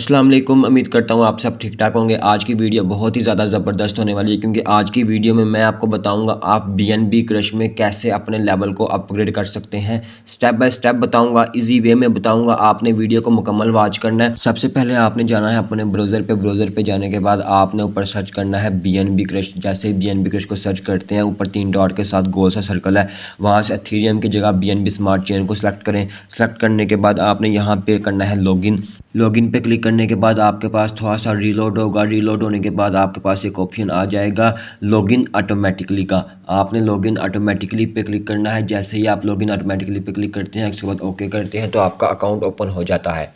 अस्सलाम वालेकुम। उम्मीद करता हूँ आप सब ठीक ठाक होंगे। आज की वीडियो बहुत ही ज़्यादा ज़बरदस्त होने वाली है क्योंकि आज की वीडियो में मैं आपको बताऊंगा आप बीएनबी क्रश में कैसे अपने लेवल को अपग्रेड कर सकते हैं। स्टेप बाय स्टेप बताऊंगा, इजी वे में बताऊंगा। आपने वीडियो को मुकम्मल वॉच करना है। सबसे पहले आपने जाना है अपने ब्राउज़र पे जाने के बाद आपने ऊपर सर्च करना है बीएनबी क्रश। जैसे ही बीएनबी क्रश को सर्च करते हैं, ऊपर 3 डॉट के साथ गोल सा सर्कल है, वहाँ से एथेरियम की जगह बीएनबी स्मार्ट चेन को सिलेक्ट करें। सेलेक्ट करने के बाद आपने यहाँ पे करना है लॉगिन पे क्लिक करने के बाद आपके पास थोड़ा सा रीलोड होगा। रीलोड होने के बाद आपके पास एक ऑप्शन आ जाएगा लॉगिन ऑटोमेटिकली का। आपने लॉगिन ऑटोमेटिकली पे क्लिक करना है। जैसे ही आप लॉगिन ऑटोमेटिकली पे क्लिक करते हैं, उसके बाद ओके करते हैं तो आपका अकाउंट ओपन हो जाता है।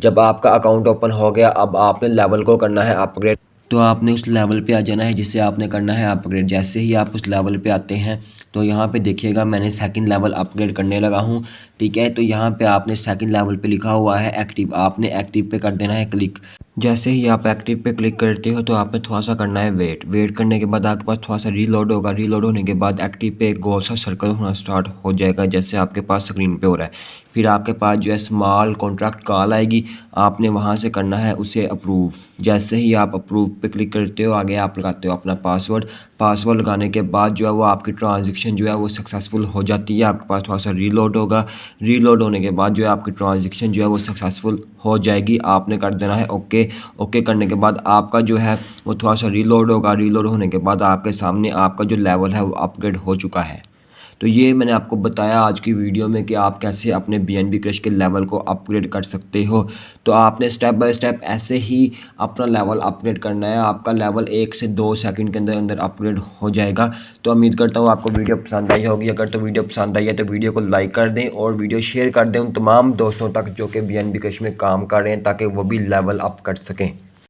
जब आपका अकाउंट ओपन हो गया, अब आपने लेवल को करना है अपग्रेड। तो आपने उस लेवल पे आ जाना है जिसे आपने करना है अपग्रेड। जैसे ही आप उस लेवल पे आते हैं तो यहाँ पे देखिएगा मैंने सेकंड लेवल अपग्रेड करने लगा हूँ। ठीक है, तो यहाँ पे आपने सेकंड लेवल पे लिखा हुआ है एक्टिव, आपने एक्टिव पे कर देना है क्लिक। जैसे ही आप एक्टिव पे क्लिक करते हो तो आपने थोड़ा सा करना है वेट करने के बाद आपके पास थोड़ा सा रीलोड होगा। रीलोड होने के बाद एक्टिव पे एक गोल सा सर्कल होना स्टार्ट हो जाएगा जैसे आपके पास स्क्रीन पे हो रहा है। फिर आपके पास जो है स्मॉल कॉन्ट्रैक्ट कॉल आएगी, आपने वहाँ से करना है उसे अप्रूव। जैसे ही आप अप्रूव पे क्लिक करते हो, आगे आप लगाते हो अपना पासवर्ड लगाने के बाद जो है वो आपकी ट्रांजेक्शन जो है वो सक्सेसफुल हो जाती है। आपके पास थोड़ा सा रीलोड होगा। रीलोड होने के बाद जो है आपकी ट्रांजेक्शन जो है वो सक्सेसफुल हो जाएगी। आपने कर देना है ओके करने के बाद आपका जो है वो थोड़ा सा रीलोड होगा। रीलोड होने के बाद आपके सामने आपका जो लेवल है वो अपग्रेड हो चुका है। तो ये मैंने आपको बताया आज की वीडियो में कि आप कैसे अपने बीएनबी क्रश के लेवल को अपग्रेड कर सकते हो। तो आपने स्टेप बाय स्टेप ऐसे ही अपना लेवल अपग्रेड करना है। आपका लेवल 1 से 2 सेकंड के अंदर अंदर अपग्रेड हो जाएगा। तो उम्मीद करता हूँ आपको वीडियो पसंद आई होगी। अगर तो वीडियो पसंद आई है तो वीडियो को लाइक कर दें और वीडियो शेयर कर दें उन तमाम दोस्तों तक जो कि बीएनबी क्रश में काम कर रहे हैं, ताकि वो भी लेवल अप कर सकें।